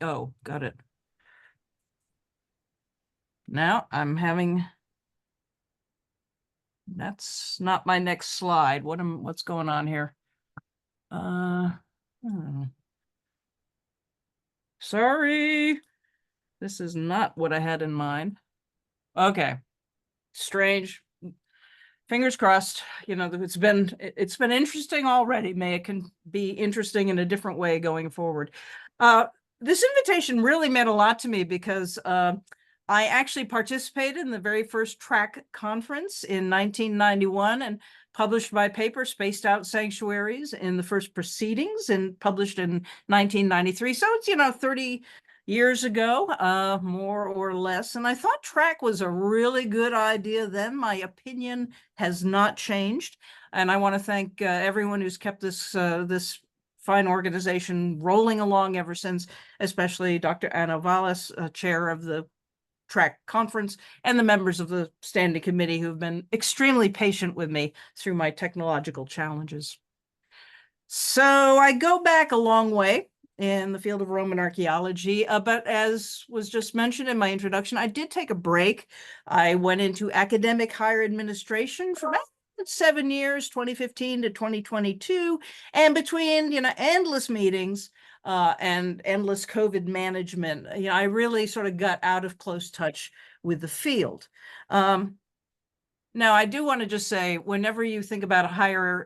Oh, got it. Now I'm having, that's not my next slide. What's going on here? Uh, hmm. Sorry. This is not what I had in mind. Okay. Strange. Fingers crossed. It's been interesting already. May it can be interesting in a different way going forward. Uh, this invitation really meant a lot to me because I actually participated in the very first track conference in 1991 and published my paper, Spaced Out Sanctuaries, in the first proceedings and published in 1993. So it's 30 years ago, more or less. And I thought track was a really good idea then. My opinion has not changed. And I want to thank everyone who's kept this fine organization rolling along ever since, especially Dr. Anna Vallis, chair of the track conference, and the members of the standing committee who've been extremely patient with me through my technological challenges. So I go back a long way in the field of Roman archaeology, but as was just mentioned in my introduction, I did take a break. I went into academic higher administration for about 7 years, 2015 to 2022, and between endless meetings and endless COVID management, I really sort of got out of close touch with the field. Now, I do want to just say, whenever you think about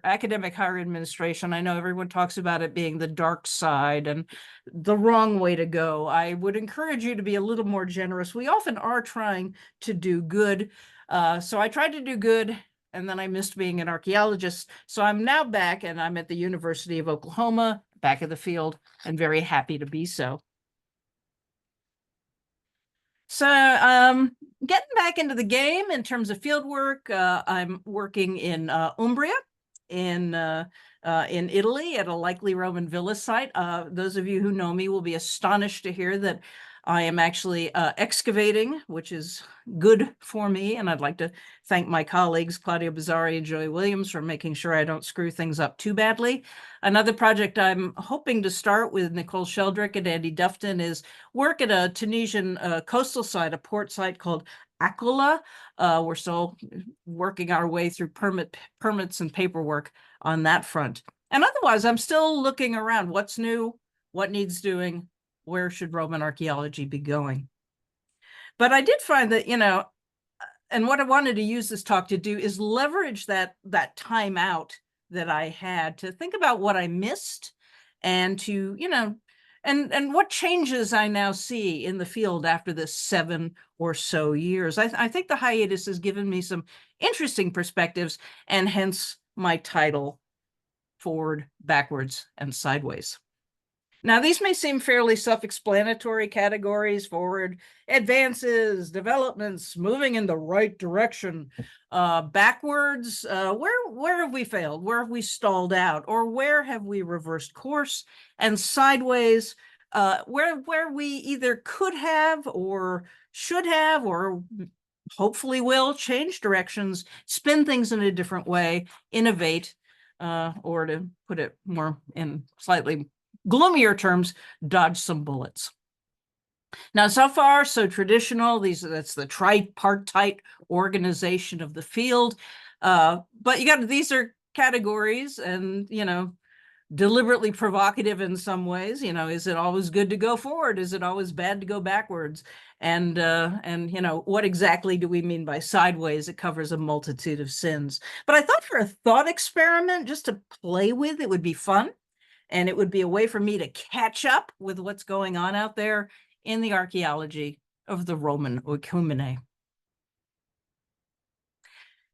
academic higher administration, I know everyone talks about it being the dark side and the wrong way to go. I would encourage you to be a little more generous. We often are trying to do good. So I tried to do good, and then I missed being an archaeologist. So I'm now back, and I'm at the University of Oklahoma, back in the field, and very happy to be so. So getting back into the game in terms of field work, I'm working in Umbria in Italy at a likely Roman villa site. Those of you who know me will be astonished to hear that I am actually excavating, which is good for me. And I'd like to thank my colleagues, Claudia Bizzari and Joey Williams, for making sure I don't screw things up too badly. Another project I'm hoping to start with Nicole Sheldrick and Andy Dufton is work at a Tunisian coastal site, a port site called Aquila. We're still working our way through permits and paperwork on that front. And otherwise, I'm still looking around. What's new? What needs doing? Where should Roman archaeology be going? But I did find that, and what I wanted to use this talk to do is leverage that time out that I had to think about what I missed and to, and what changes I now see in the field after this 7 or so years. I think the hiatus has given me some interesting perspectives, and hence my title, Forward, Backwards, and Sideways. Now, these may seem fairly self-explanatory categories: forward, advances, developments, moving in the right direction. Backwards, where have we failed? Where have we stalled out? Or where have we reversed course? And sideways, where we either could have or should have or hopefully will change directions, spin things in a different way, innovate, or to put it more in slightly gloomier terms, dodge some bullets. Now, so far, so traditional. That's the tripartite organization of the field. But these are categories, and deliberately provocative in some ways. Is it always good to go forward? Is it always bad to go backwards? And what exactly do we mean by sideways? It covers a multitude of sins. But I thought for a thought experiment, just to play with, it would be fun. And it would be a way for me to catch up with what's going on out there in the archaeology of the Roman oikumene.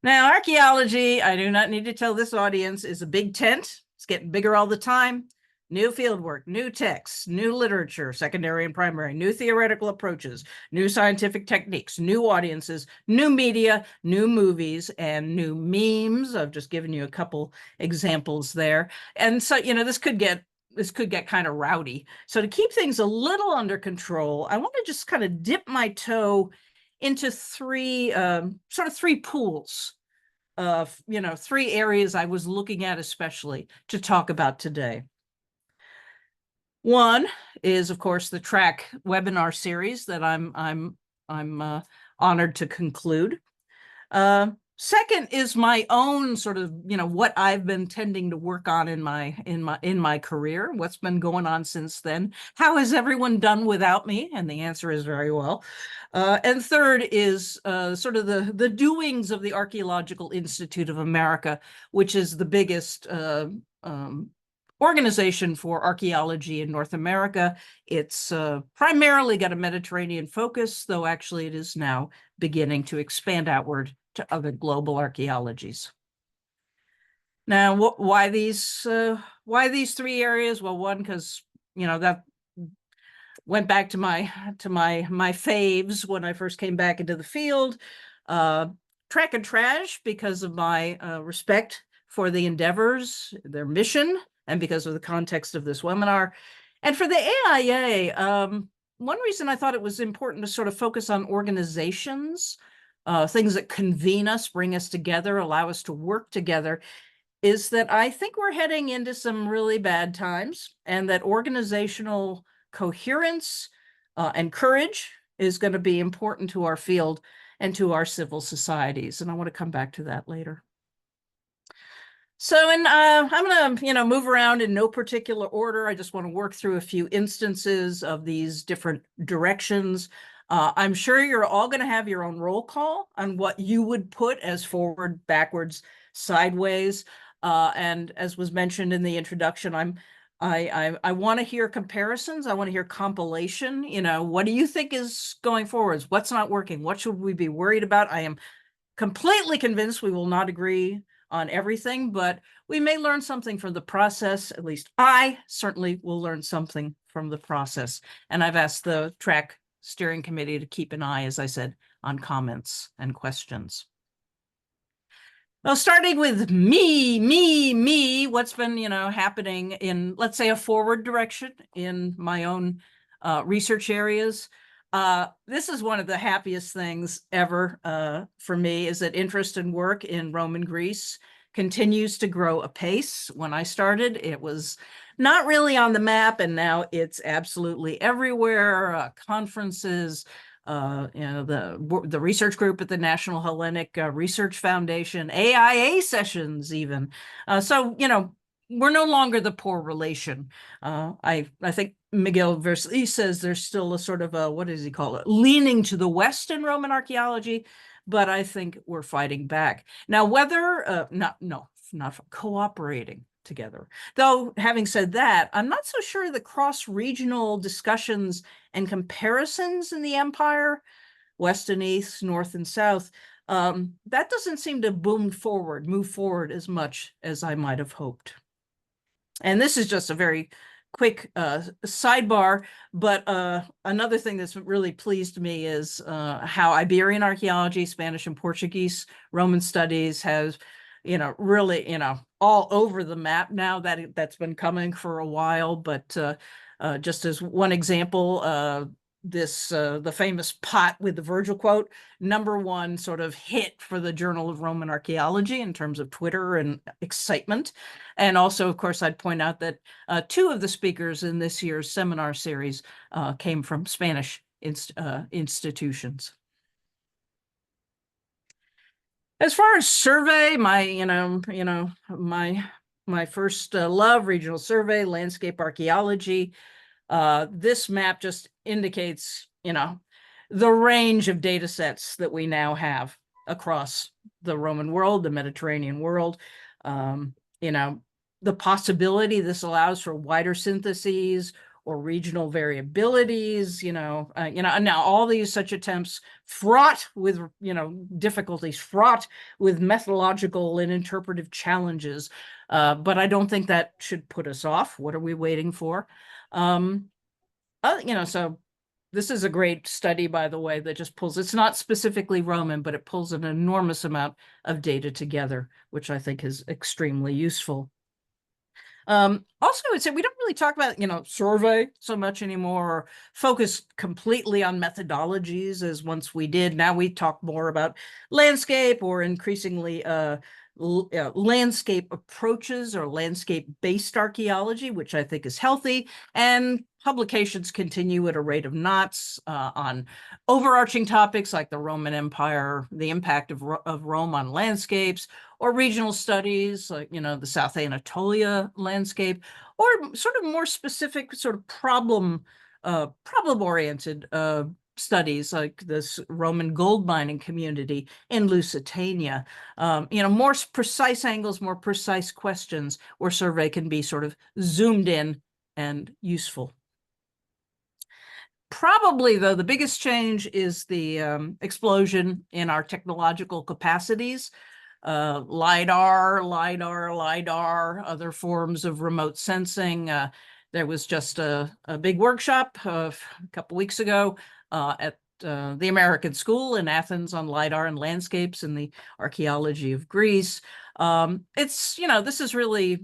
Now, archaeology, I do not need to tell this audience, is a big tent. It's getting bigger all the time. New fieldwork, new texts, new literature, secondary and primary, new theoretical approaches, new scientific techniques, new audiences, new media, new movies, and new memes. I've just given you a couple examples there. And so, this could get kind of rowdy. So to keep things a little under control, I want to just kind of dip my toe into three pools of, 3 areas I was looking at especially to talk about today. One is, of course, the track webinar series that I'm honored to conclude. Second is my own sort of, what I've been tending to work on in my career, what's been going on since then. How has everyone done without me? And the answer is very well. And third is sort of the doings of the Archaeological Institute of America, which is the biggest organization for archaeology in North America. It's primarily got a Mediterranean focus, though actually it is now beginning to expand outward to other global archaeologies. Now, why these three areas? Well, one, because that went back to my faves when I first came back into the field. Track and trash, because of my respect for the endeavors, their mission, and because of the context of this webinar. And for the AIA, one reason I thought it was important to sort of focus on organizations, things that convene us, bring us together, allow us to work together, is that I think we're heading into some really bad times, and that organizational coherence and courage is going to be important to our field and to our civil societies. And I want to come back to that later. So, I'm going to, move around in no particular order. I just want to work through a few instances of these different directions. I'm sure you're all going to have your own roll call on what you would put as forward, backwards, sideways. And as was mentioned in the introduction, I want to hear comparisons. I want to hear compilation. What do you think is going forwards? What's not working? What should we be worried about? I am completely convinced we will not agree on everything, but we may learn something from the process. At least I certainly will learn something from the process. And I've asked the track steering committee to keep an eye, as I said, on comments and questions. Well, starting with me, what's been, happening in, let's say, a forward direction in my own research areas. This is one of the happiest things ever for me, is that interest and work in Roman Greece continues to grow apace. When I started, it was not really on the map, and now it's absolutely everywhere. Conferences, the research group at the National Hellenic Research Foundation, AIA sessions even. So, we're no longer the poor relation. I think Miguel Vercelli says there's still a sort of what does he call it? Leaning to the West in Roman archaeology, but I think we're fighting back. Now, whether, not cooperating together. Though, having said that, I'm not so sure the cross-regional discussions and comparisons in the empire, West and East, North and South, that doesn't seem to move forward as much as I might have hoped. And this is just a very quick sidebar, but another thing that's really pleased me is how Iberian archaeology, Spanish and Portuguese Roman studies has, really, all over the map now. That's been coming for a while, but just as one example, the famous pot with the Virgil quote, #1 sort of hit for the Journal of Roman Archaeology in terms of Twitter and excitement. And also, of course, I'd point out that 2 of the speakers in this year's seminar series came from Spanish institutions. As far as survey, my first love, regional survey, landscape archaeology. This map just indicates, the range of data sets that we now have across the Roman world, the Mediterranean world. The possibility this allows for wider syntheses or regional variabilities, now all these such attempts fraught with, difficulties, fraught with methodological and interpretive challenges. But I don't think that should put us off. What are we waiting for? So this is a great study, by the way, that just pulls, it's not specifically Roman, but it pulls an enormous amount of data together, which I think is extremely useful. Also, I would say we don't really talk about, survey so much anymore, or focus completely on methodologies as once we did. Now we talk more about landscape, or increasingly landscape approaches or landscape-based archaeology, which I think is healthy, and publications continue at a rate of knots on overarching topics like the Roman Empire, the impact of Rome on landscapes, or regional studies like, the South Anatolia landscape, or sort of more specific sort of problem-oriented studies like this Roman gold mining community in Lusitania. More precise angles, more precise questions where survey can be sort of zoomed in and useful. Probably, though, the biggest change is the explosion in our technological capacities. LiDAR, other forms of remote sensing. There was just a big workshop a couple weeks ago at the American School in Athens on LiDAR and landscapes and the archaeology of Greece. This is really,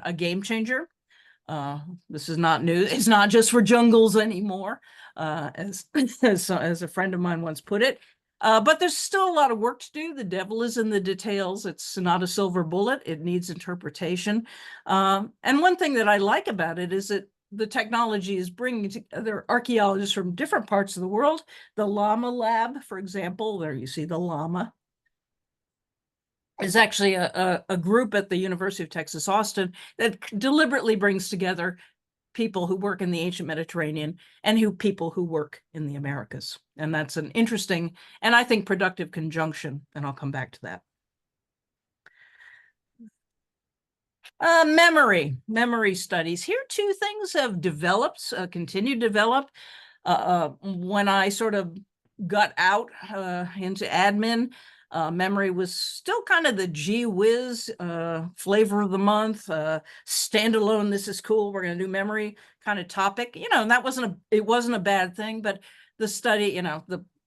a game changer. This is not new. It's not just for jungles anymore, as a friend of mine once put it. But there's still a lot of work to do. The devil is in the details. It's not a silver bullet. It needs interpretation. And one thing that I like about it is that the technology is bringing together archaeologists from different parts of the world. The Llama Lab, for example, there you see the llama, is actually a group at the University of Texas, Austin, that deliberately brings together people who work in the ancient Mediterranean and people who work in the Americas. And that's an interesting and I think productive conjunction, and I'll come back to that. Memory studies. Here, two things have developed, continued to develop. When I sort of got out into admin, memory was still kind of the gee whiz flavor of the month, standalone, this is cool, we're going to do memory kind of topic, and it wasn't a bad thing, but the study,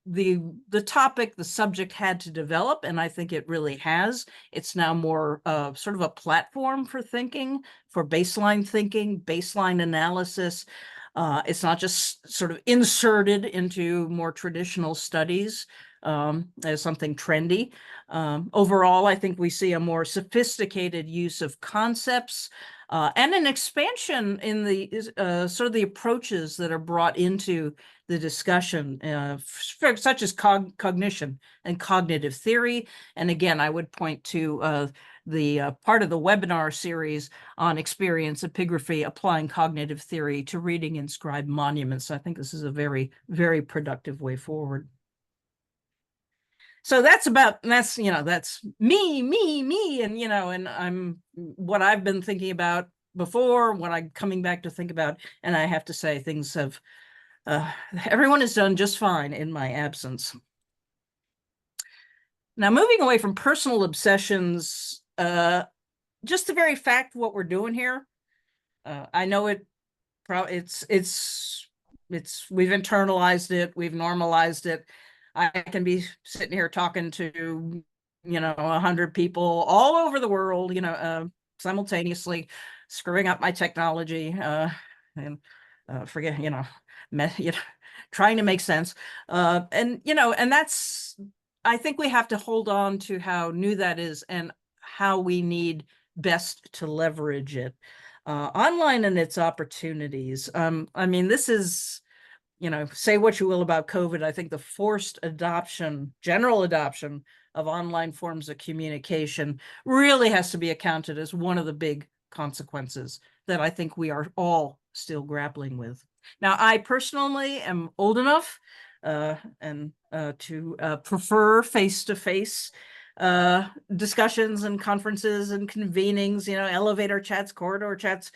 the topic, the subject had to develop, and I think it really has. It's now more sort of a platform for thinking, for baseline thinking, baseline analysis. It's not just sort of inserted into more traditional studies as something trendy. Overall, I think we see a more sophisticated use of concepts and an expansion in the sort of the approaches that are brought into the discussion, such as cognition and cognitive theory. And again, I would point to the part of the webinar series on experience epigraphy, applying cognitive theory to reading inscribed monuments. I think this is a very, very productive way forward. So that's me, and and I'm what I've been thinking about before, what I'm coming back to think about, and I have to say things have everyone has done just fine in my absence. Now, moving away from personal obsessions, just the very fact of what we're doing here, I know we've internalized it, we've normalized it. I can be sitting here talking to 100 people all over the world, simultaneously screwing up my technology and trying to make sense, and that's, I think we have to hold on to how new that is and how we need best to leverage it online and its opportunities. I mean, this is, say what you will about COVID. I think the forced adoption, general adoption of online forms of communication really has to be accounted as one of the big consequences that I think we are all still grappling with. Now, I personally am old enough to prefer face-to-face discussions and conferences and convenings, elevator chats, corridor chats,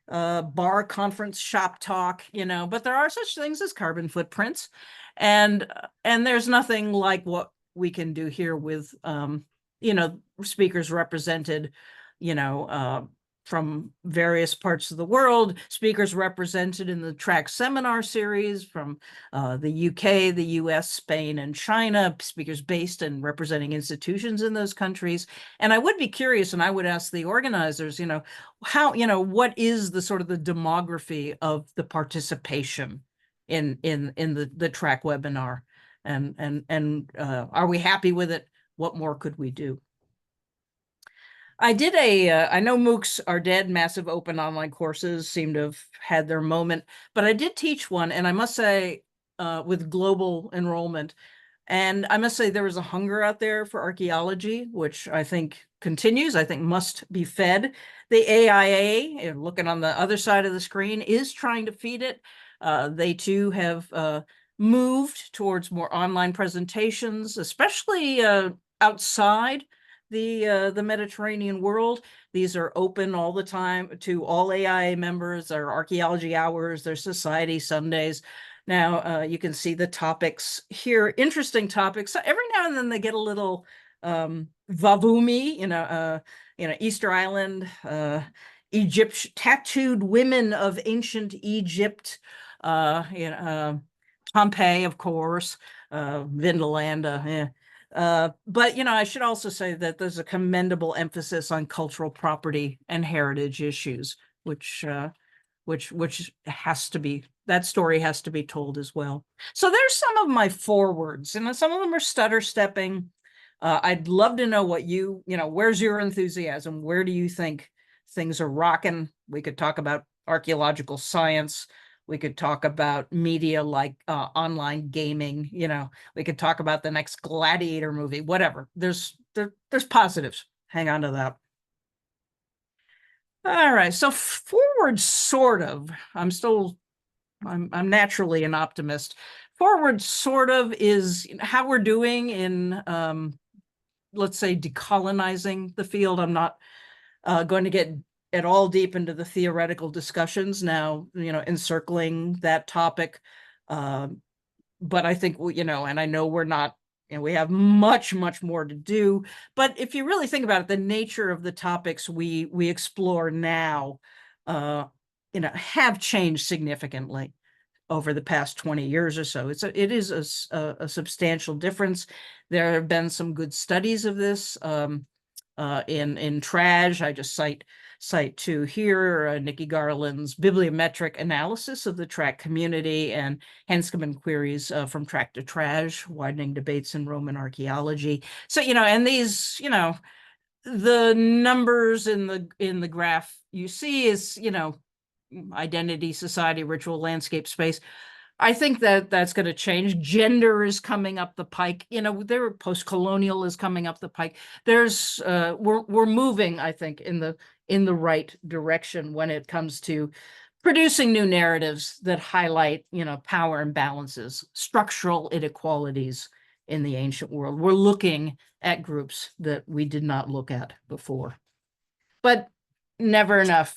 bar conference, shop talk, but there are such things as carbon footprints, and there's nothing like what we can do here with speakers represented from various parts of the world, speakers represented in the track seminar series from the UK, the US, Spain, and China, speakers based and representing institutions in those countries. And I would be curious, and I would ask the organizers, how, what is the sort of the demography of the participation in the track webinar? And are we happy with it? What more could we do? I did I know MOOCs are dead, massive open online courses seem to have had their moment, but I did teach one, and I must say, with global enrollment, and I must say there was a hunger out there for archaeology, which I think continues, I think must be fed. The AIA, looking on the other side of the screen, is trying to feed it. They too have moved towards more online presentations, especially outside the Mediterranean world. These are open all the time to all AIA members, their archaeology hours, their society Sundays. Now, you can see the topics here, interesting topics. So every now and then they get a little vavumi, Easter Island, Egypt, tattooed women of ancient Egypt, Pompeii, of course, Vindeland, yeah. But I should also say that there's a commendable emphasis on cultural property and heritage issues, which has to be, that story has to be told as well. So there's some of my forwards, and some of them are stutter stepping. I'd love to know what where's your enthusiasm? Where do you think things are rocking? We could talk about archaeological science. We could talk about media like online gaming. We could talk about the next Gladiator movie, whatever. There's positives. Hang on to that. All right, so forward, sort of. I'm naturally an optimist. Forward, sort of, is how we're doing in, let's say, decolonizing the field. I'm not going to get at all deep into the theoretical discussions now, encircling that topic. But I think, and I know we're not, we have much, much more to do. But if you really think about it, the nature of the topics we explore now, have changed significantly over the past 20 years or so. It is a substantial difference. There have been some good studies of this in TRAJ. I just cite two here, Nikki Garland's bibliometric analysis of the track community, and Hanscom and queries from track to TRAJ, widening debates in Roman archaeology. So, and these, the numbers in the graph you see is, identity, society, ritual, landscape, space. I think that's going to change. Gender is coming up the pike. There post-colonial is coming up the pike. There's we're moving, I think, in the right direction when it comes to producing new narratives that highlight, power imbalances, structural inequalities in the ancient world. We're looking at groups that we did not look at before, but never enough,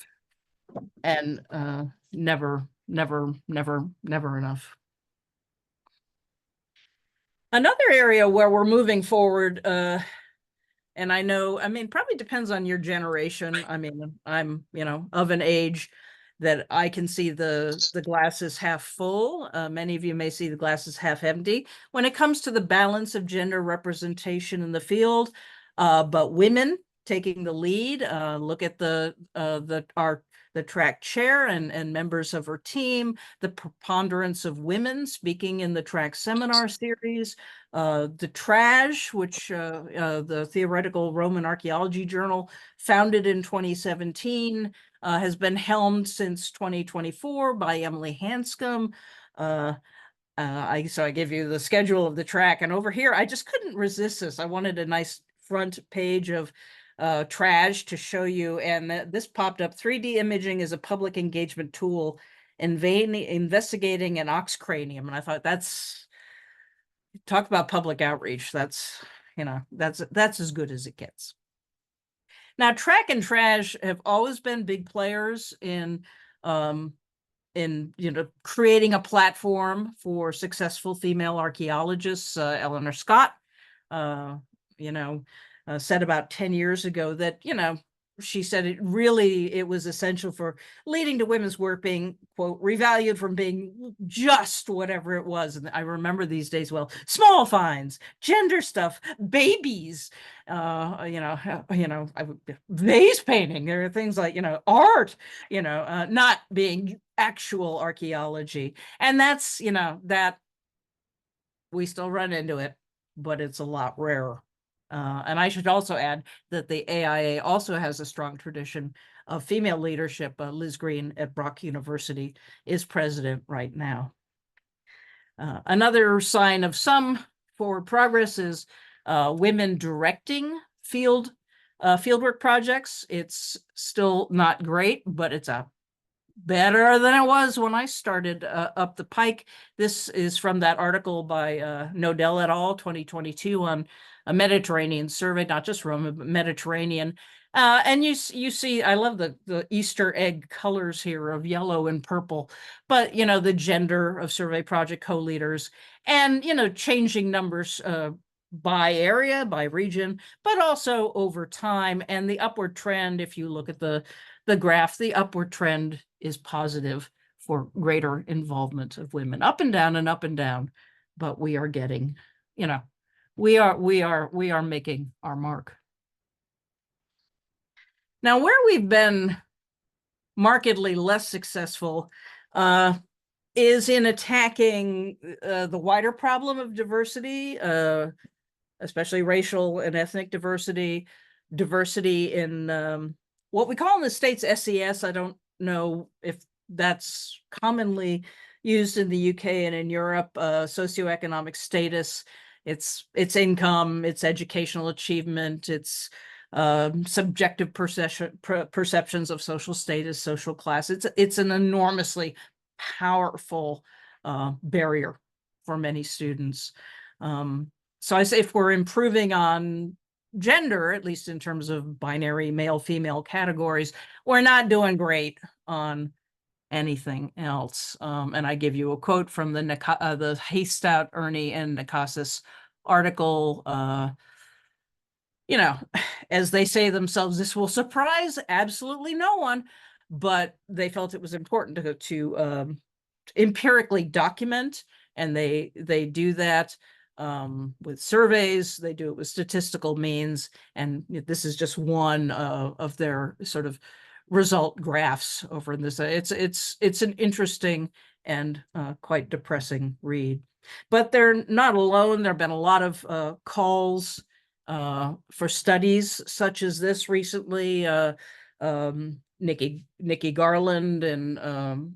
and never enough. Another area where we're moving forward, and I know, probably depends on your generation. I'm, of an age that I can see the glass is half full. Many of you may see the glass is half empty when it comes to the balance of gender representation in the field. But women taking the lead. Look at the track chair and members of her team, the preponderance of women speaking in the track seminar series, the TRAJ, which the Theoretical Roman Archaeology Journal, founded in 2017, has been helmed since 2024 by Emily Hanscom. So I give you the schedule of the track, and over here, I just couldn't resist this. I wanted a nice front page of TRAJ to show you, and this popped up. 3D imaging is a public engagement tool investigating an ox cranium, and I thought, talk about public outreach. That's as good as it gets. Now, track and TRAJ have always been big players in creating a platform for successful female archaeologists. Eleanor Scott, said about 10 years ago that, she said it was essential for leading to women's work being, quote, revalued from being just whatever it was. And I remember these days well: small finds, gender stuff, babies, vase painting. There are things like, art, not being actual archaeology. And that's, that we still run into it, but it's a lot rarer. And I should also add that the AIA also has a strong tradition of female leadership. Liz Green at Brock University is president right now. Another sign of some forward progress is women directing fieldwork projects. It's still not great, but it's better than it was when I started up the pike. This is from that article by Nodell et al. 2022 on a Mediterranean survey, not just Rome, but Mediterranean. And you see, I love the Easter egg colors here of yellow and purple, but the gender of survey project co-leaders, and changing numbers by area, by region, but also over time. And the upward trend, if you look at the graph, the upward trend is positive for greater involvement of women, up and down and up and down, but we are getting, we are making our mark. Now, where we've been markedly less successful is in attacking the wider problem of diversity, especially racial and ethnic diversity, diversity in what we call in the States SES. I don't know if that's commonly used in the UK and in Europe. Socioeconomic status, it's income, it's educational achievement, it's subjective perceptions of social status, social class. It's an enormously powerful barrier for many students. So I say, if we're improving on gender, at least in terms of binary male-female categories, we're not doing great on anything else. And I give you a quote from the Haystout, Ernie, and Nakasis article. As they say themselves, this will surprise absolutely no one, but they felt it was important to empirically document, and they do that with surveys. They do it with statistical means, and this is just one of their sort of result graphs over in this. It's an interesting and quite depressing read, but they're not alone. There have been a lot of calls for studies such as this recently. Nikki Garland and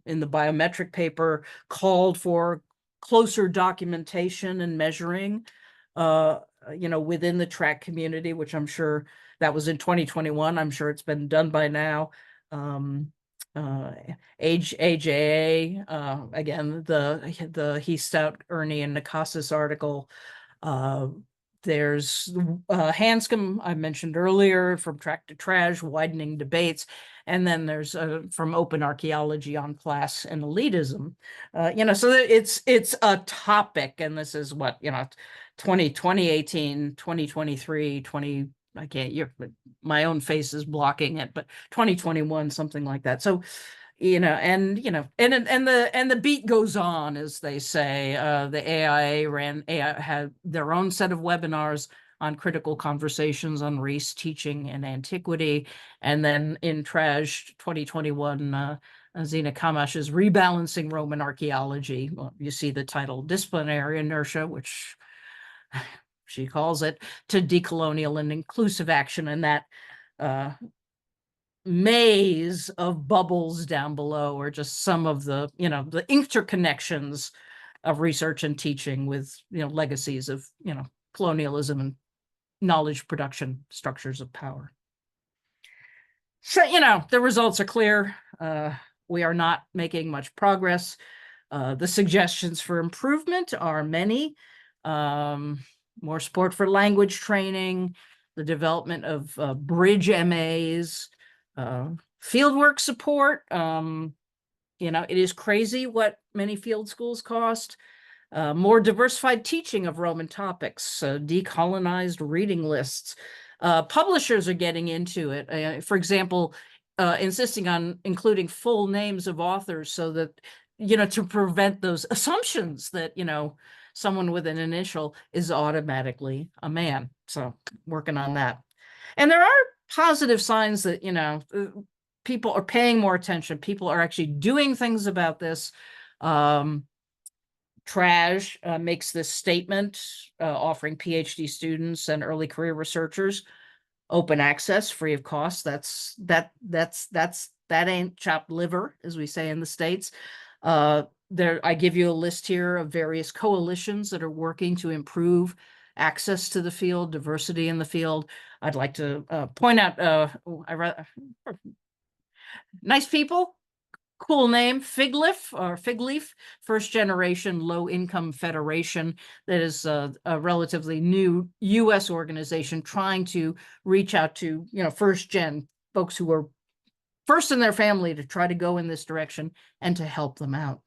in the biometric paper called for closer documentation and measuring, within the track community, which I'm sure that was in 2021. I'm sure it's been done by now. AJA, again, the Haystout, Ernie, and Nakasis article. There's Hanscom, I mentioned earlier, from Track to Trash, widening debates. And then there's from Open Archaeology on class and elitism. So it's a topic, and this is what, 2018, 2023, I can't, my own face is blocking it, but 2021, something like that. So, and the beat goes on, as they say. The AIA had their own set of webinars on critical conversations on race, teaching, and antiquity. And then in Trash 2021, Zina Kamash is rebalancing Roman archaeology. Well, you see the title, Disciplinary Inertia, which she calls it, to decolonial and inclusive action, and that maze of bubbles down below are just some of the the interconnections of research and teaching with legacies of colonialism and knowledge production structures of power. So the results are clear. We are not making much progress. The suggestions for improvement are many. More support for language training, the development of bridge MAs, fieldwork support. It is crazy what many field schools cost. More diversified teaching of Roman topics, decolonized reading lists. Publishers are getting into it. For example, insisting on including full names of authors so that, to prevent those assumptions that, someone with an initial is automatically a man. So working on that. And there are positive signs that, people are paying more attention. People are actually doing things about this. Traj makes this statement offering PhD students and early career researchers open access, free of cost. That ain't chopped liver, as we say in the States. I give you a list here of various coalitions that are working to improve access to the field, diversity in the field. I'd like to point out nice people. Cool name, Fig Leaf, first generation low income federation that is a relatively new US organization trying to reach out to, first gen folks who are first in their family to try to go in this direction and to help them out.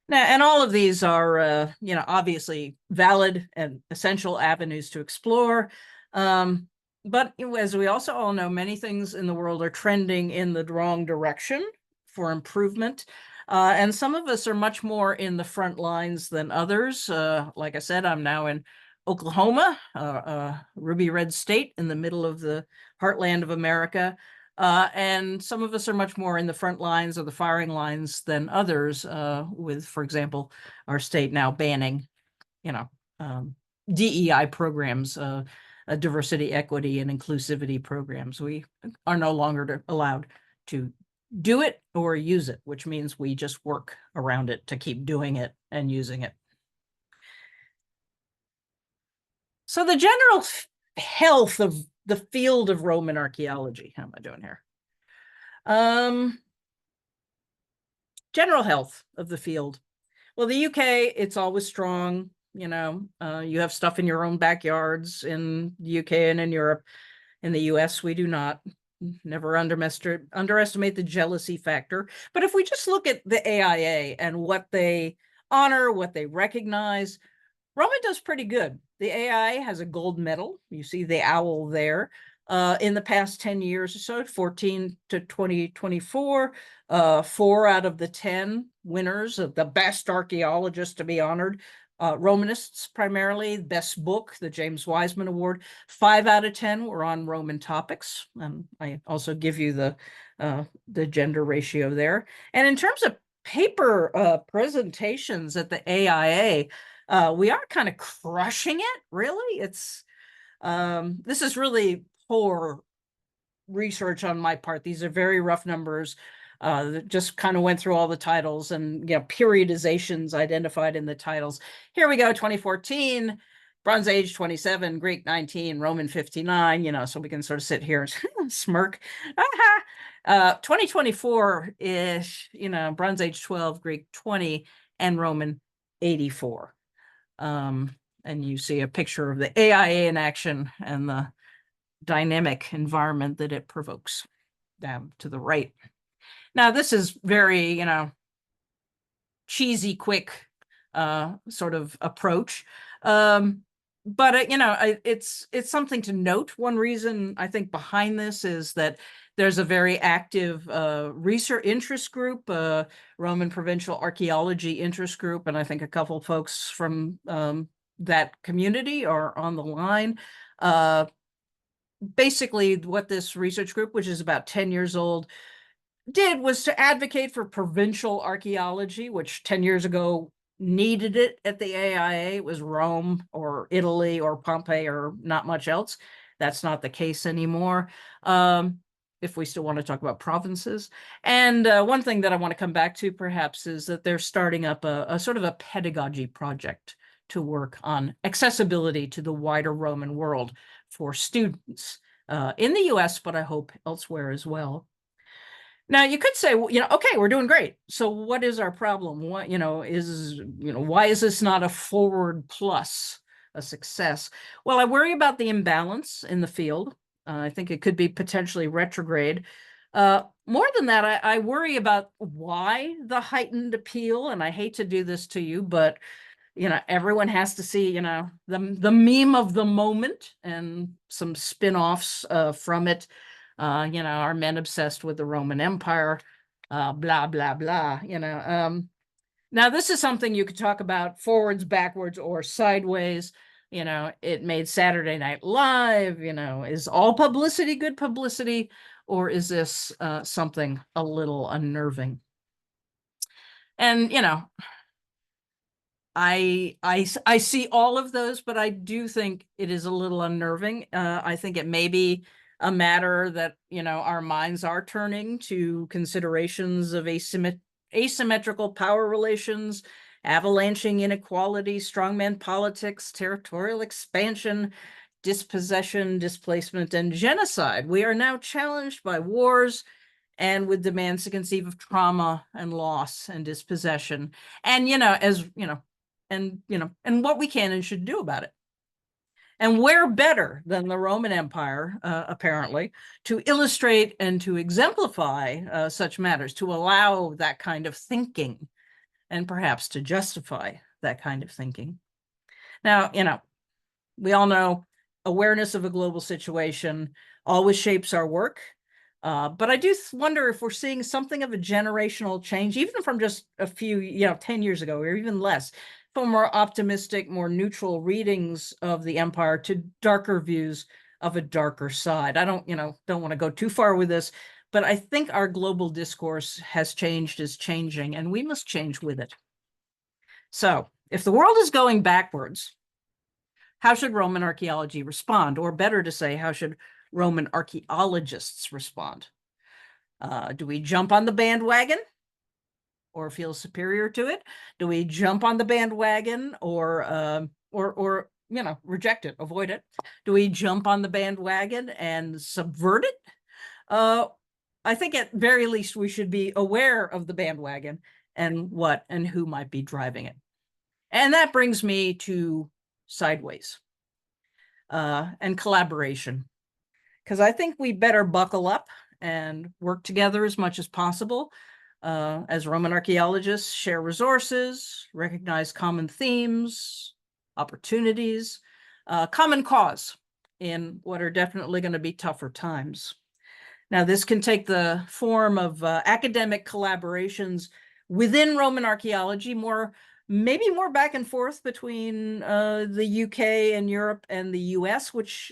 Now, and all of these are, obviously valid and essential avenues to explore. But as we also all know, many things in the world are trending in the wrong direction for improvement. And some of us are much more in the front lines than others. Like I said, I'm now in Oklahoma, ruby red state in the middle of the heartland of America. And some of us are much more in the front lines or the firing lines than others, with, for example, our state now banning, DEI programs, diversity, equity, and inclusivity programs. We are no longer allowed to do it or use it, which means we just work around it to keep doing it and using it. So the general health of the field of Roman archaeology, how am I doing here? General health of the field. Well, the UK, it's always strong. You have stuff in your own backyards in the UK and in Europe. In the US, we do not. Never underestimate the jealousy factor. But if we just look at the AIA and what they honor, what they recognize, Roman does pretty good. The AIA has a gold medal. You see the owl there. In the past 10 years or so, 14 to 2024, 4 out of the 10 winners of the best archaeologist to be honored, Romanists primarily. Best book, the James Wiseman Award, 5 out of 10 were on Roman topics. I also give you the gender ratio there. And in terms of paper presentations at the AIA, we are kind of crushing it, really. This is really poor research on my part. These are very rough numbers. Just kind of went through all the titles and periodizations identified in the titles. Here we go, 2014, Bronze Age 27, Greek 19, Roman 59, so we can sort of sit here and smirk. 2024-ish, Bronze Age 12, Greek 20, and Roman 84. And you see a picture of the AIA in action and the dynamic environment that it provokes down to the right. Now, this is very, cheesy, quick sort of approach. But, it's something to note. One reason I think behind this is that there's a very active research interest group, Roman Provincial Archaeology Interest Group, and I think a couple folks from that community are on the line. Basically, what this research group, which is about 10 years old, did was to advocate for provincial archaeology, which 10 years ago needed it at the AIA. It was Rome or Italy or Pompeii or not much else. That's not the case anymore, if we still want to talk about provinces. And one thing that I want to come back to perhaps is that they're starting up a sort of a pedagogy project to work on accessibility to the wider Roman world for students in the US, but I hope elsewhere as well. Now, you could say, okay, we're doing great. So what is our problem? What, why is this not a forward plus, a success? Well, I worry about the imbalance in the field. I think it could be potentially retrograde. More than that, I worry about why the heightened appeal, and I hate to do this to you, but everyone has to see, the meme of the moment and some spin-offs from it. Are men obsessed with the Roman Empire, blah, blah, blah, Now, this is something you could talk about forwards, backwards, or sideways. It made Saturday Night Live, is all publicity good publicity, or is this something a little unnerving? And, I see all of those, but I do think it is a little unnerving. I think it may be a matter that, our minds are turning to considerations of asymmetrical power relations, avalanching inequality, strongman politics, territorial expansion, dispossession, displacement, and genocide. We are now challenged by wars and with demands to conceive of trauma and loss and dispossession. And, and what we can and should do about it. And where better than the Roman Empire, apparently, to illustrate and to exemplify such matters, to allow that kind of thinking, and perhaps to justify that kind of thinking. Now, we all know awareness of a global situation always shapes our work. But I do wonder if we're seeing something of a generational change, even from just a few, 10 years ago, or even less, from more optimistic, more neutral readings of the empire to darker views of a darker side. I don't want to go too far with this, but I think our global discourse has changed, is changing, and we must change with it. So if the world is going backwards, how should Roman archaeology respond? Or better to say, how should Roman archaeologists respond? Do we jump on the bandwagon or feel superior to it? Do we jump on the bandwagon or reject it, avoid it? Do we jump on the bandwagon and subvert it? I think at very least we should be aware of the bandwagon and what and who might be driving it. And that brings me to sideways and collaboration, because I think we better buckle up and work together as much as possible as Roman archaeologists, share resources, recognize common themes, opportunities, common cause in what are definitely going to be tougher times. Now, this can take the form of academic collaborations within Roman archaeology, maybe more back and forth between the UK and Europe and the US, which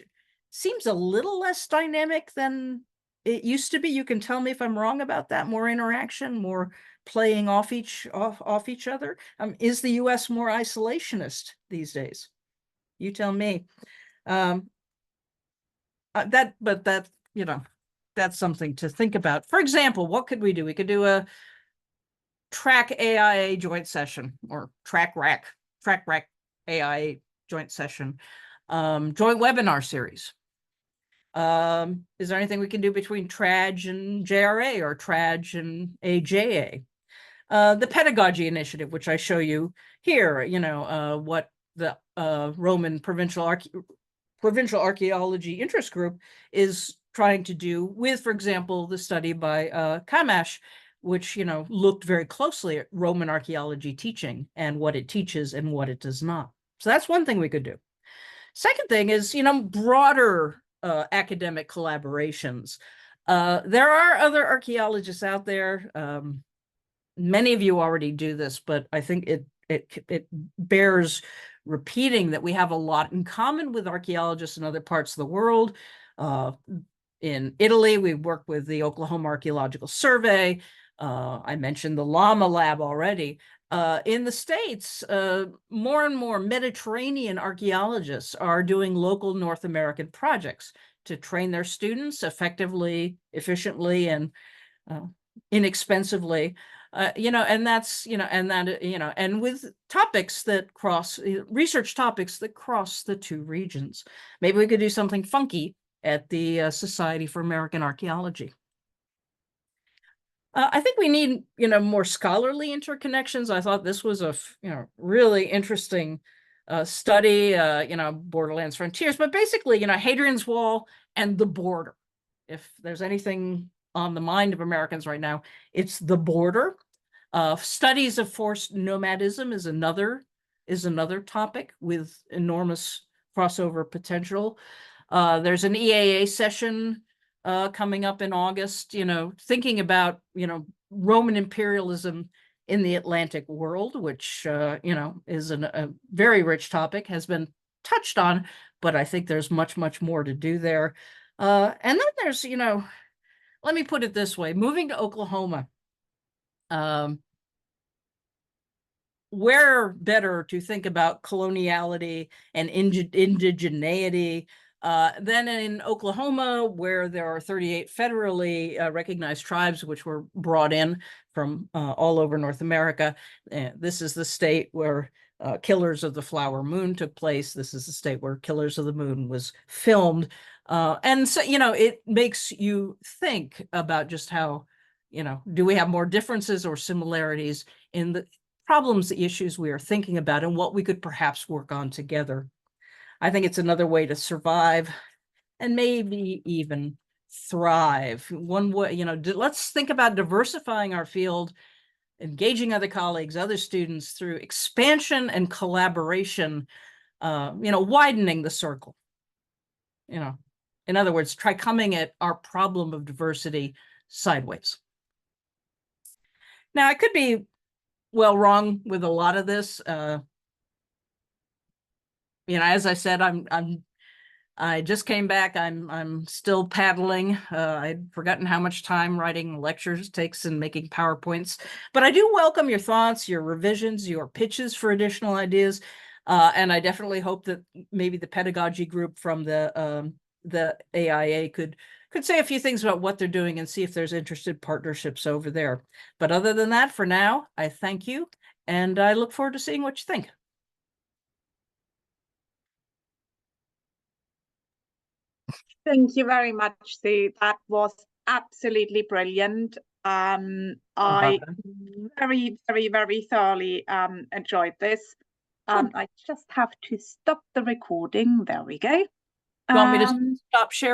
seems a little less dynamic than it used to be. You can tell me if I'm wrong about that. More interaction, more playing off each other. Is the US more isolationist these days? You tell me. That's something to think about. For example, what could we do? We could do a track AIA joint session, or track rack AIA joint session, joint webinar series. Is there anything we can do between TRAJ and JRA or TRAJ and AJA? The pedagogy initiative, which I show you here, what the Roman Provincial Archaeology Interest Group is trying to do with, for example, the study by Kamash, which, looked very closely at Roman archaeology teaching and what it teaches and what it does not. So that's one thing we could do. Second thing is, broader academic collaborations. There are other archaeologists out there. Many of you already do this, but I think it bears repeating that we have a lot in common with archaeologists in other parts of the world. In Italy, we work with the Oklahoma Archaeological Survey. I mentioned the Llama Lab already. In the States, more and more Mediterranean archaeologists are doing local North American projects to train their students effectively, efficiently, and inexpensively. And that's, and with topics that cross, research topics that cross the two regions. Maybe we could do something funky at the Society for American Archaeology. I think we need, more scholarly interconnections. I thought this was a, really interesting study, Borderlands Frontiers, but basically, Hadrian's Wall and the border. If there's anything on the mind of Americans right now, it's the border. Studies of forced nomadism is another topic with enormous crossover potential. There's an EAA session coming up in August, thinking about, Roman imperialism in the Atlantic world, which, is a very rich topic, has been touched on, but I think there's much, much more to do there. And then there's, let me put it this way, moving to Oklahoma where better to think about coloniality and indigeneity than in Oklahoma, where there are 38 federally recognized tribes which were brought in from all over North America. This is the state where Killers of the Flower Moon took place. This is the state where Killers of the Moon was filmed. And so, it makes you think about just how, do we have more differences or similarities in the problems, the issues we are thinking about, and what we could perhaps work on together. I think it's another way to survive and maybe even thrive. One way, let's think about diversifying our field, engaging other colleagues, other students through expansion and collaboration, widening the circle. In other words, try coming at our problem of diversity sideways. Now, I could be wrong with a lot of this. As I said, I just came back. I'm still paddling. I'd forgotten how much time writing lectures takes and making PowerPoints, but I do welcome your thoughts, your revisions, your pitches for additional ideas. And I definitely hope that maybe the pedagogy group from the AIA could say a few things about what they're doing and see if there's interested partnerships over there. But other than that, for now, I thank you, and I look forward to seeing what you think. Thank you very much, Sue. That was absolutely brilliant. I very, very, very thoroughly enjoyed this. I just have to stop the recording. There we go. You want me to stop sharing?